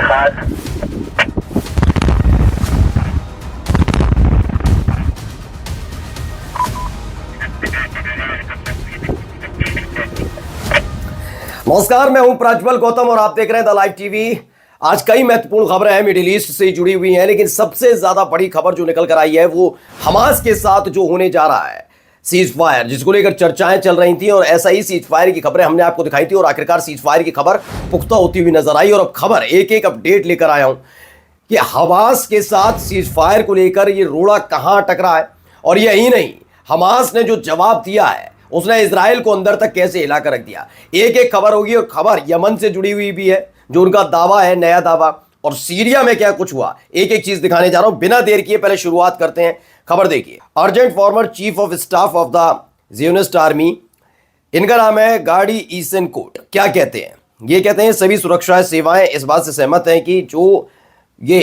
खास। नमस्कार, मैं हूं प्रज्वल गौतम और आप देख रहे हैं द लाइव टीवी। आज कई महत्वपूर्ण खबरें हैं मिडिल ईस्ट से जुड़ी हुई हैं, लेकिन सबसे ज्यादा बड़ी खबर जो निकल कर आई है वो हमास के साथ जो होने जा रहा है सीज फायर, जिसको लेकर चर्चाएं चल रही थी और ऐसा ही सीज फायर की खबरें हमने आपको दिखाई थी और आखिरकार सीज फायर की खबर पुख्ता होती हुई नजर आई। और अब खबर एक एक अपडेट लेकर आया हूं कि हमास के साथ सीज फायर को लेकर ये रोड़ा कहां टकरा है। और यही नहीं, हमास ने जो जवाब दिया है उसने इजराइल को अंदर तक कैसे हिला कर रख दिया। एक एक खबर होगी और खबर यमन से जुड़ी हुई भी है, जो उनका दावा है, नया दावा। और सीरिया में क्या कुछ हुआ, एक एक चीज दिखाने जा रहा हूं बिना देर किए। पहले शुरुआत करते हैं, खबर देखिए। Urgent former chief of staff of the Zionist army, इनका नाम है गार्डी ईसेनकोट। क्या कहते हैं ये? कहते हैं सभी सुरक्षा सेवाएं इस बात से सहमत हैं कि जो ये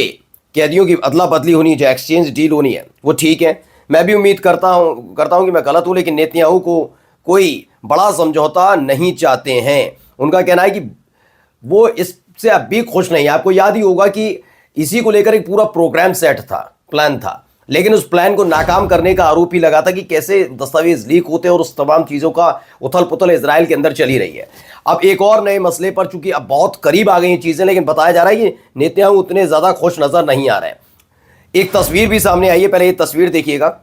कैदियों की अदला बदली होनी, जो एक्सचेंज डील होनी है, वो ठीक है। मैं भी उम्मीद करता हूं कि मैं गलत हूं, लेकिन नेतन्याहू को कोई बड़ा समझौता नहीं चाहते हैं। उनका कहना है कि वो इससे अब भी खुश नहीं है। आपको याद ही होगा कि इसी को लेकर एक पूरा प्रोग्राम सेट था, प्लान था, लेकिन उस प्लान को नाकाम करने का आरोप ही लगा था कि कैसे दस्तावेज लीक होते हैं और उस तमाम चीज़ों का उथल पुथल इजराइल के अंदर चली रही है। अब एक और नए मसले पर, चूंकि अब बहुत करीब आ गई चीज़ें, लेकिन बताया जा रहा है कि नेतन्याहू उतने ज़्यादा खुश नज़र नहीं आ रहे हैं। एक तस्वीर भी सामने आई है, पहले ये तस्वीर देखिएगा।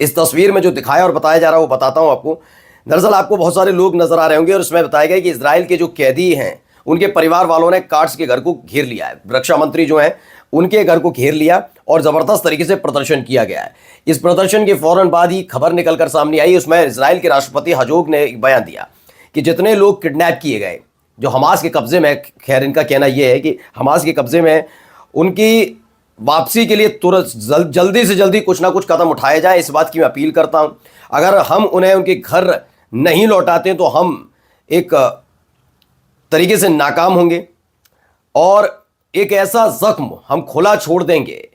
इस तस्वीर में जो दिखाया और बताया जा रहा है वो बताता हूं आपको। दरअसल आपको बहुत सारे लोग नजर आ रहे होंगे और इसमें बताया गया कि इजराइल के जो कैदी हैं उनके परिवार वालों ने कार्ड्स के घर को घेर लिया है। रक्षा मंत्री जो हैं उनके घर को घेर लिया और जबरदस्त तरीके से प्रदर्शन किया गया है। इस प्रदर्शन के फौरन बाद ही खबर निकलकर सामने आई। उसमें इजराइल के राष्ट्रपति हजोग ने एक बयान दिया कि जितने लोग किडनैप किए गए, जो हमास के कब्जे में, खैर इनका कहना यह है कि हमास के कब्जे में, उनकी वापसी के लिए तुरंत जल्दी से जल्दी कुछ ना कुछ कदम उठाया जाए, इस बात की मैं अपील करता हूं। अगर हम उन्हें उनके घर नहीं लौटाते तो हम एक तरीके से नाकाम होंगे और एक ऐसा जख्म हम खुला छोड़ देंगे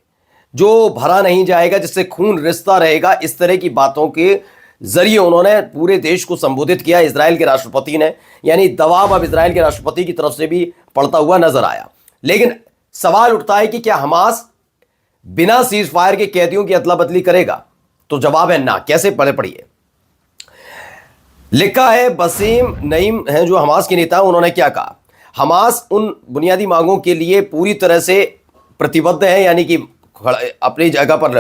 जो भरा नहीं जाएगा, जिससे खून रिश्ता रहेगा। इस तरह की बातों के जरिए उन्होंने पूरे देश को संबोधित किया, इजराइल के राष्ट्रपति ने। यानी दबाव अब इजराइल के राष्ट्रपति की तरफ से भी पड़ता हुआ नजर आया। लेकिन सवाल उठता है कि क्या हमास बिना सीज फायर के कैदियों की अदला बदली करेगा? तो जवाब है ना। कैसे? पढ़िए। लिखा है, बसीम नईम हैं जो हमास के नेता, उन्होंने क्या कहा? हमास उन बुनियादी मांगों के लिए पूरी तरह से प्रतिबद्ध है, यानी कि अपनी जगह पर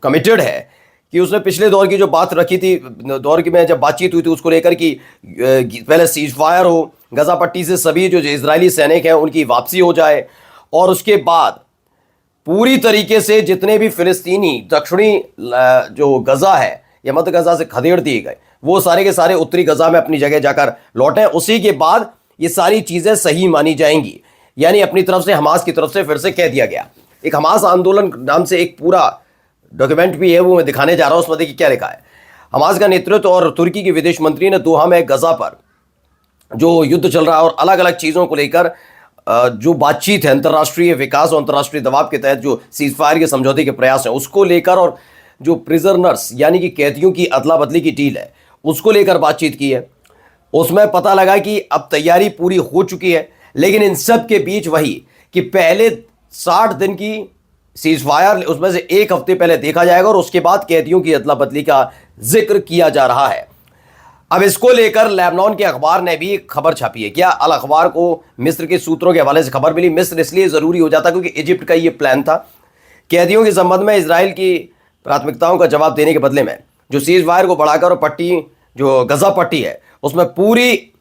कमिटेड है कि उसने पिछले दौर की जो बात रखी थी, दौर की में जब बातचीत हुई थी उसको लेकर कि पहले सीज फायर हो, गजा पट्टी से सभी जो इजरायली सैनिक हैं उनकी वापसी हो जाए, और उसके बाद पूरी तरीके से जितने भी फिलिस्तीनी दक्षिणी जो गजा है या मध्य गजा से खदेड़ दिए गए, वो सारे के सारे उत्तरी गजा में अपनी जगह जाकर लौटे। उसी के बाद ये सारी चीजें सही मानी जाएंगी। यानी अपनी तरफ से, हमास की तरफ से फिर से कह दिया गया। एक हमास आंदोलन नाम से एक पूरा डॉक्यूमेंट भी है, वो मैं दिखाने जा रहा हूं। उसमें देखिए क्या लिखा है। हमास का नेतृत्व और तुर्की के विदेश मंत्री ने दोहा में गजा पर जो युद्ध चल रहा है और अलग अलग चीज़ों को लेकर जो बातचीत है, अंतर्राष्ट्रीय विकास और अंतर्राष्ट्रीय दबाव के तहत जो सीज फायर के समझौते के प्रयास हैं उसको लेकर, और जो प्रिजनर्स यानी कि कैदियों की अदला बदली की डील है उसको लेकर बातचीत की है। उसमें पता लगा कि अब तैयारी पूरी हो चुकी है। लेकिन इन सब के बीच वही कि पहले 60 दिन की सीज फायर, उसमें से एक हफ्ते पहले देखा जाएगा और उसके बाद कैदियों की अदला बदली का जिक्र किया जा रहा है। अब इसको लेकर लेबनान के अखबार ने भी एक खबर छापी है। क्या? अल अखबार को मिस्र के सूत्रों के हवाले से खबर मिली। मिस्र इसलिए ज़रूरी हो जाता क्योंकि इजिप्ट का ये प्लान था। कैदियों के संबंध में इजराइल की प्राथमिकताओं का जवाब देने के बदले में जो सीज फायर को बढ़ाकर, और पट्टी जो गजा पट्टी है उसमें पूरी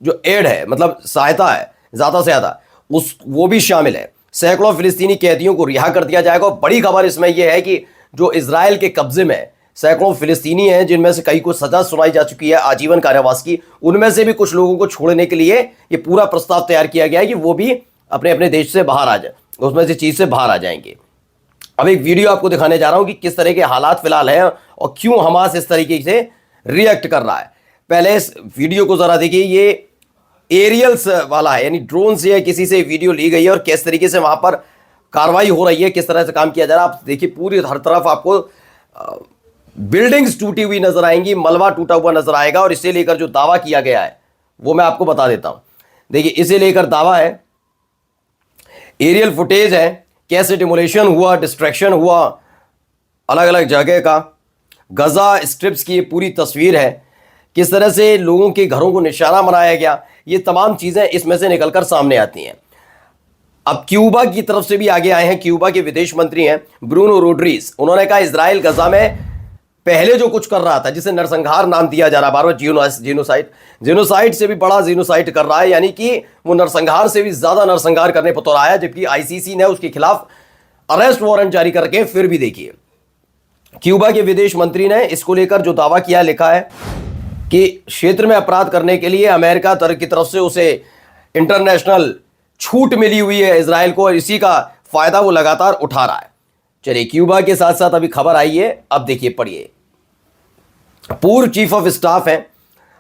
जो एड है, मतलब सहायता है ज़्यादा से ज़्यादा, वो भी शामिल है। सैकड़ों फिलिस्तीनी कैदियों को रिहा कर दिया जाएगा। और बड़ी खबर इसमें यह है कि जो इजराइल के कब्जे में सैकड़ों फिलिस्तीनी हैं, जिनमें से कई को सजा सुनाई जा चुकी है आजीवन कारावास की, उनमें से भी कुछ लोगों को छोड़ने के लिए ये पूरा प्रस्ताव तैयार किया गया है कि वो भी अपने अपने देश से बाहर आ जाए, उसमें से चीज़ से बाहर आ जाएंगे। अब एक वीडियो आपको दिखाने जा रहा हूं कि किस तरह के हालात फिलहाल हैं और क्यों हमास इस तरीके से रिएक्ट कर रहा है। पहले इस वीडियो को जरा देखिए। ये एरियल्स वाला है, यानी ड्रोन से या किसी से वीडियो ली गई है और किस तरीके से वहां पर कार्रवाई हो रही है, किस तरह से काम किया जा रहा है। आप देखिए पूरी हर तरफ आपको बिल्डिंग्स टूटी हुई नजर आएंगी, मलबा टूटा हुआ नजर आएगा। और इसे लेकर जो दावा किया गया है वो मैं आपको बता देता हूं। देखिए इसे लेकर दावा है एरियल फुटेज है, कैसे डिमोलेशन हुआ, डिस्ट्रैक्शन हुआ अलग अलग जगह का। गजा स्ट्रिप्स की ये पूरी तस्वीर है, किस तरह से लोगों के घरों को निशाना बनाया गया, ये तमाम चीज़ें इसमें से निकलकर सामने आती हैं। अब क्यूबा की तरफ से भी आगे आए हैं, क्यूबा के विदेश मंत्री हैं ब्रूनो रोड्रिग्स। उन्होंने कहा इजराइल गजा में पहले जो कुछ कर रहा था, जिसे नरसंहार नाम दिया जा रहा है बार बार, जीनोसाइड से भी बड़ा जीनोसाइड कर रहा है, यानी कि वो नरसंहार से भी ज्यादा नरसंहार करने पर तुला है। जबकि आईसीसी ने उसके खिलाफ अरेस्ट वारंट जारी करके फिर भी देखिए, क्यूबा के विदेश मंत्री ने इसको लेकर जो दावा किया, लिखा है कि क्षेत्र में अपराध करने के लिए अमेरिका की तरफ से उसे इंटरनेशनल छूट मिली हुई है इजराइल को, और इसी का फायदा वो लगातार उठा रहा है। चलिए, क्यूबा के साथ साथ अभी खबर आई है, अब देखिए पढ़िए। पूर्व चीफ ऑफ स्टाफ हैं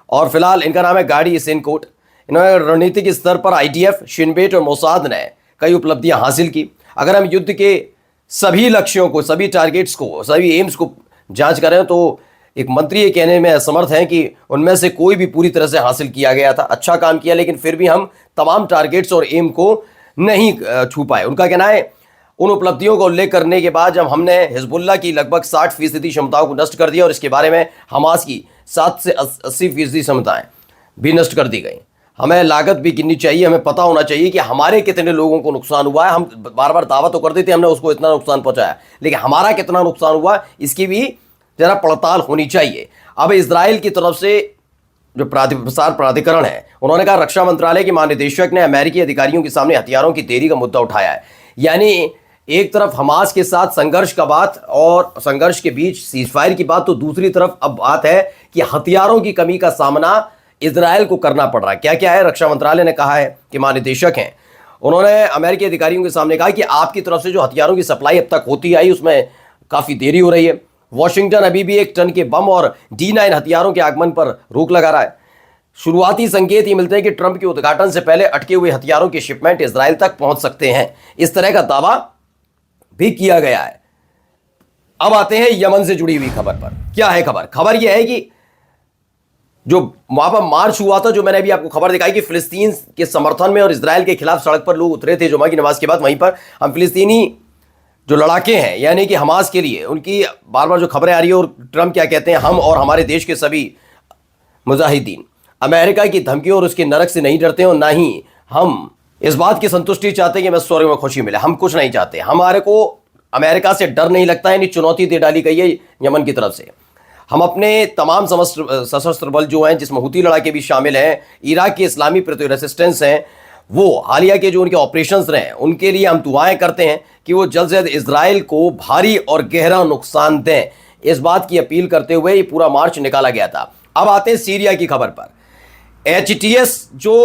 और फिलहाल इनका नाम है गाडी सेनकोट। इन्होंने रणनीतिक स्तर पर आईडीएफ, शिनबेट और मोसाद ने कई उपलब्धियां हासिल की। अगर हम युद्ध के सभी लक्ष्यों को, सभी टारगेट्स को, सभी एम्स को जांच करें तो एक मंत्री ये कहने में असमर्थ हैं कि उनमें से कोई भी पूरी तरह से हासिल किया गया था। अच्छा काम किया, लेकिन फिर भी हम तमाम टारगेट्स और एम को नहीं छू पाए। उनका कहना है उन उपलब्धियों का उल्लेख करने के बाद जब हमने हिजबुल्लाह की लगभग 60% क्षमताओं को नष्ट कर दिया और इसके बारे में हमास की 7 से 80% क्षमताएं भी नष्ट कर दी गई। हमें लागत भी गिननी चाहिए, हमें पता होना चाहिए कि हमारे कितने लोगों को नुकसान हुआ है। हम बार बार दावा तो कर देते हमने उसको इतना नुकसान पहुंचाया, लेकिन हमारा कितना नुकसान हुआ इसकी भी जरा पड़ताल होनी चाहिए। अब इजराइल की तरफ से जो प्रसार प्राधिकरण है, उन्होंने कहा रक्षा मंत्रालय के महानिदेशक ने अमेरिकी अधिकारियों के सामने हथियारों की देरी का मुद्दा उठाया है। यानी एक तरफ हमास के साथ संघर्ष का बात और संघर्ष के बीच सीजफायर की बात, तो दूसरी तरफ अब बात है कि हथियारों की कमी का सामना इजराइल को करना पड़ रहा है। क्या क्या है, रक्षा मंत्रालय ने कहा है कि महानिदेशक हैं, उन्होंने अमेरिकी अधिकारियों के सामने कहा कि आपकी तरफ से जो हथियारों की सप्लाई अब तक होती आई उसमें काफी देरी हो रही है। वॉशिंगटन अभी भी 1 टन के बम और D9 हथियारों के आगमन पर रोक लगा रहा है। शुरुआती संकेत ये मिलते हैं कि ट्रंप के उद्घाटन से पहले अटके हुए हथियारों के शिपमेंट इजराइल तक पहुंच सकते हैं, इस तरह का दावा भी किया गया है। अब आते हैं यमन से जुड़ी हुई खबर पर। क्या है खबर? खबर यह है कि जो वहां पर मार्च हुआ था, जो मैंने अभी आपको खबर दिखाई कि फिलिस्तीन के समर्थन में और इजराइल के खिलाफ सड़क पर लोग उतरे थे जुमा की नमाज के बाद, वहीं पर हम फिलिस्तीनी जो लड़ाके हैं यानी कि हमास के लिए, उनकी बार बार जो खबरें आ रही है, और ट्रंप क्या कहते हैं, हम और हमारे देश के सभी मुजाहिदीन अमेरिका की धमकियों और उसके नरक से नहीं डरते, और ना ही हम इस बात की संतुष्टि चाहते कि हमें स्वर्ग में खुशी मिले। हम कुछ नहीं चाहते, हमारे को अमेरिका से डर नहीं लगता है। चुनौती दे डाली गई है यमन की तरफ से। हम अपने तमाम सशस्त्र बल जो हैं, जिसमें हुती लड़ाके भी शामिल हैं, इराक के इस्लामी रेसिस्टेंस हैं, वो हालिया के जो उनके ऑपरेशंस रहे, उनके लिए हम दुआएं करते हैं कि वो जल्द से जल्द इजराइल को भारी और गहरा नुकसान दें। इस बात की अपील करते हुए ये पूरा मार्च निकाला गया था। अब आते हैं सीरिया की खबर पर। HTS जो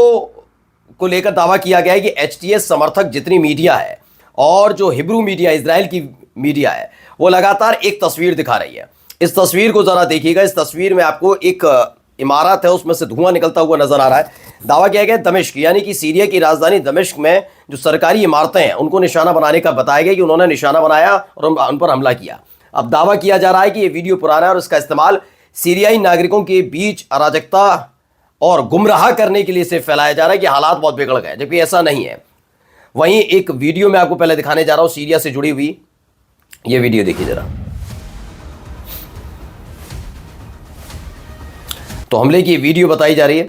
को लेकर दावा किया गया है कि HTS समर्थक जितनी मीडिया है और जो हिब्रू मीडिया, इजराइल की मीडिया है, वो लगातार एक तस्वीर दिखा रही है। इस तस्वीर को जरा देखिएगा। इस तस्वीर में आपको एक इमारत है, उसमें से धुआं निकलता हुआ नजर आ रहा है। दावा किया गया दमिश्क यानी कि सीरिया की राजधानी दमिश्क में जो सरकारी इमारतें हैं उनको निशाना बनाने का बताया गया कि उन्होंने निशाना बनाया और उन पर हमला किया। अब दावा किया जा रहा है कि यह वीडियो पुराना है और इसका इस्तेमाल सीरियाई नागरिकों के बीच अराजकता और गुमराह करने के लिए से फैलाया जा रहा है कि हालात बहुत बिगड़ गए, जबकि ऐसा नहीं है। वहीं एक वीडियो मैं आपको पहले दिखाने जा रहा हूं सीरिया से जुड़ी हुई, ये वीडियो देखिए जरा। तो हमले की वीडियो बताई जा रही है,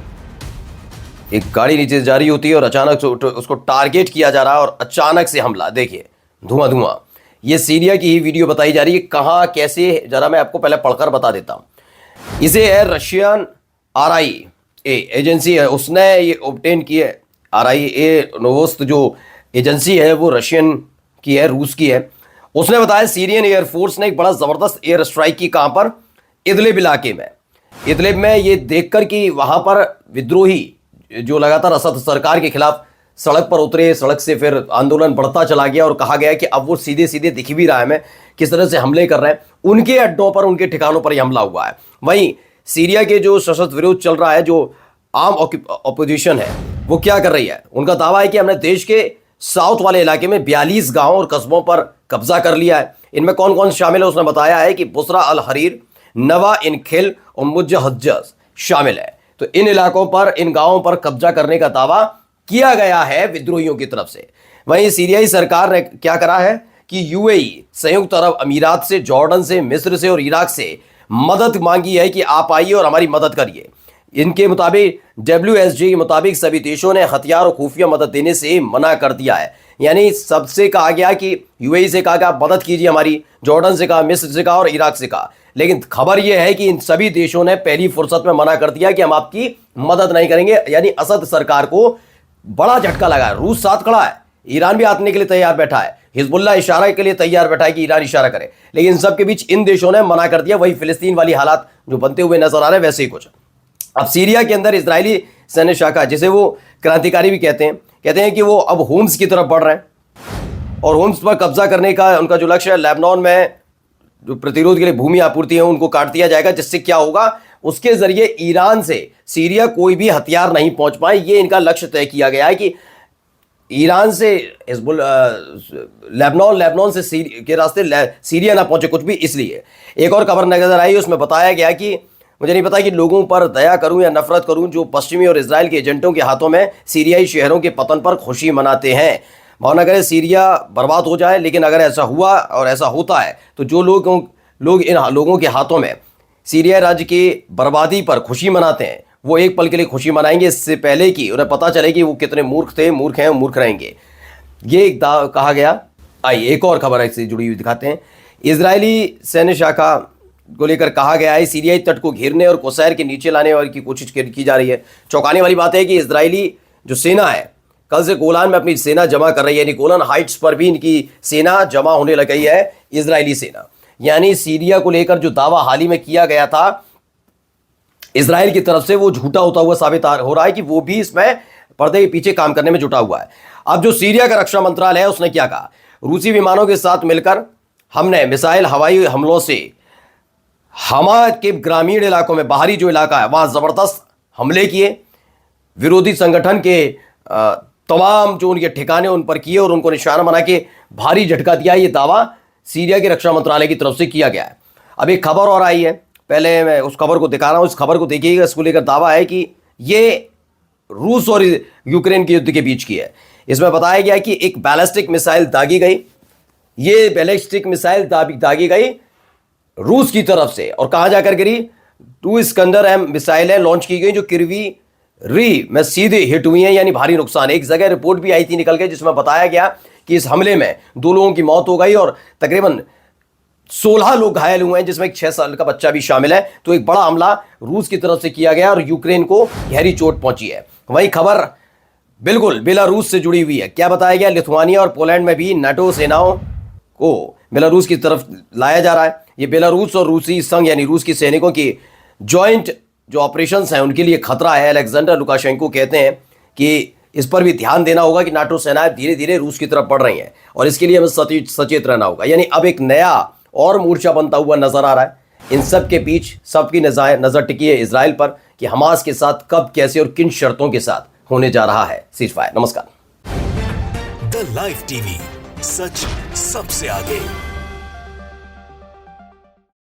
एक गाड़ी नीचे से जा रही होती है और अचानक से उसको टारगेट किया जा रहा है और अचानक से हमला। देखिए धुआं धुआं, ये सीरिया की ही वीडियो बताई जा रही है। कहां कैसे, जरा मैं आपको पहले पढ़कर बता देता हूं। इसे है रशियन RIA एजेंसी है, उसने ये ऑब्टेन की है। RIA नोवोस्ट जो एजेंसी है वो रशियन की है, रूस की है। उसने बताया सीरियन एयरफोर्स ने एक बड़ा जबरदस्त एयर स्ट्राइक की। कहां पर? इदलिब इलाके में। इदलिब में ये देखकर कि वहां पर विद्रोही जो लगातार असद सरकार के खिलाफ सड़क पर उतरे, सड़क से फिर आंदोलन बढ़ता चला गया और कहा गया कि अब वो सीधे सीधे दिख भी रहा है हमें किस तरह से हमले कर रहे हैं। उनके अड्डों पर, उनके ठिकानों पर यह हमला हुआ है। वहीं सीरिया के जो सशस्त्र विरोध चल रहा है, जो आम ऑपोजिशन है, वो क्या कर रही है? उनका दावा है कि हमने देश के साउथ वाले इलाके में 42 गांवों और कस्बों पर कब्जा कर लिया है। इनमें कौन कौन शामिल है उसने बताया है कि बुसरा अल हरीर, नवा इनखिल और मुजहज्जस शामिल है। तो इन इलाकों पर, इन गांवों पर कब्जा करने का दावा किया गया है विद्रोहियों की तरफ से। वहीं सीरियाई सरकार ने क्या करा है कि यूएई, संयुक्त अरब अमीरात से, जॉर्डन से, मिस्र से और इराक से मदद मांगी है कि आप आइए और हमारी मदद करिए। इनके मुताबिक WSG के मुताबिक सभी देशों ने हथियार और खुफिया मदद देने से मना कर दिया है। यानी सबसे कहा गया कि यूएई से कहा कि आप मदद कीजिए हमारी, जॉर्डन से कहा, मिस्र से कहा और इराक से कहा। लेकिन खबर यह है कि इन सभी देशों ने पहली फुर्सत में मना कर दिया कि हम आपकी मदद नहीं करेंगे। यानी असद सरकार को बड़ा झटका लगा है। रूस साथ खड़ा है, ईरान भी आने के लिए तैयार बैठा है, हिजबुल्लाह इशारा के लिए तैयार बैठा है कि ईरान इशारा करे, लेकिन इन सब के बीच इन देशों ने मना कर दिया। वही फिलिस्तीन वाली हालात जो बनते हुए नजर आ रहे हैं वैसे ही कुछ। अब सीरिया के अंदर इजरायली सैन्य शाखा, जिसे वो क्रांतिकारी भी कहते हैं कि वो अब होम्स की तरफ बढ़ रहे हैं और होम्स पर कब्जा करने का उनका जो लक्ष्य है। लेबनान में जो प्रतिरोध के लिए भूमि आपूर्ति है उनको काट दिया जाएगा, जिससे क्या होगा, उसके जरिए ईरान से सीरिया कोई भी हथियार नहीं पहुंच पाए। ये इनका लक्ष्य तय किया गया है कि ईरान से लेबनान से के रास्ते सीरिया ना पहुंचे कुछ भी। इसलिए एक और खबर नजर आई, उसमें बताया गया कि मुझे नहीं पता कि लोगों पर दया करूं या नफरत करूं जो पश्चिमी और इजराइल के एजेंटों के हाथों में सीरियाई शहरों के पतन पर खुशी मनाते हैं। भावना करें सीरिया बर्बाद हो जाए, लेकिन अगर ऐसा हुआ और ऐसा होता है तो जो लोग इन लोगों के हाथों में सीरिया राज्य की बर्बादी पर खुशी मनाते हैं वो एक पल के लिए खुशी मनाएंगे, इससे पहले कि उन्हें पता चले कि वो कितने मूर्ख थे, मूर्ख हैं, मूर्ख रहेंगे। ये कहा गया। आइए एक और खबर इससे जुड़ी हुई दिखाते हैं। इजरायली सैन्य शाखा को लेकर कहा गया है सीरियाई तट को घेरने और कोसैर के नीचे लाने वाली की कोशिश की जा रही है। चौंकाने वाली बात है कि इजरायली जो सेना है कल से गोलान में अपनी सेना जमा कर रही है। यानी गोलान हाइट्स पर भी इनकी सेना जमा होने लग गई है, इजरायली सेना। यानी सीरिया को लेकर जो दावा हाल ही में किया गया था इजराइल की तरफ से, वो झूठा होता हुआ साबित हो रहा है कि वो भी इसमें पर्दे के पीछे काम करने में जुटा हुआ है। अब जो सीरिया का रक्षा मंत्रालय है उसने क्या कहा, रूसी विमानों के साथ मिलकर हमने मिसाइल हवाई हमलों से हमा के ग्रामीण इलाकों में, बाहरी जो इलाका है वहां जबरदस्त हमले किए, विरोधी संगठन के तमाम जो उनके ठिकाने उन पर किए और उनको निशाना बना के भारी झटका दिया। ये दावा सीरिया के रक्षा मंत्रालय की तरफ से किया गया है। अब एक खबर और आई है, पहले मैं उस खबर को दिखा रहा हूं। इस खबर को देखिएगा। इसको लेकर दावा है कि ये रूस और यूक्रेन के युद्ध के बीच की है। इसमें बताया गया कि एक बैलिस्टिक मिसाइल दागी गई। ये बैलिस्टिक मिसाइल दागी गई रूस की तरफ से, और कहां जाकर गिरी, 2 इस्कंदर मिसाइलें लॉन्च की गई जो किरवी री में सीधे हिट हुई हैं, यानी भारी नुकसान। एक जगह रिपोर्ट भी आई थी निकल के जिसमें बताया गया कि इस हमले में 2 लोगों की मौत हो गई और तकरीबन 16 लोग घायल हुए हैं, जिसमें एक 6 साल का बच्चा भी शामिल है। तो एक बड़ा हमला रूस की तरफ से किया गया और यूक्रेन को गहरी चोट पहुंची है। वही खबर बिल्कुल बेलारूस से जुड़ी हुई है। क्या बताया गया, लिथुआनिया और पोलैंड में भी नाटो सेनाओं को बेलारूस की तरफ लाया जा रहा है। ये बेलारूस और रूसी संघ यानी रूस की सैनिकों की जॉइंट जो ऑपरेशंस हैं उनके लिए खतरा है। अलेक्जेंडर लुकाशेंको कहते हैं कि इस पर भी ध्यान देना होगा कि नाटो सेनाएं धीरे धीरे रूस की तरफ बढ़ रही हैं और इसके लिए हमें सचेत रहना होगा। यानी अब एक नया और मोर्चा बनता हुआ नजर आ रहा है। इन सब के बीच सबकी नजर टिकी है इजराइल पर कि हमास के साथ कब, कैसे और किन शर्तों के साथ होने जा रहा है सीज फायर। नमस्कार। द लाइव टीवी, सच सबसे आगे।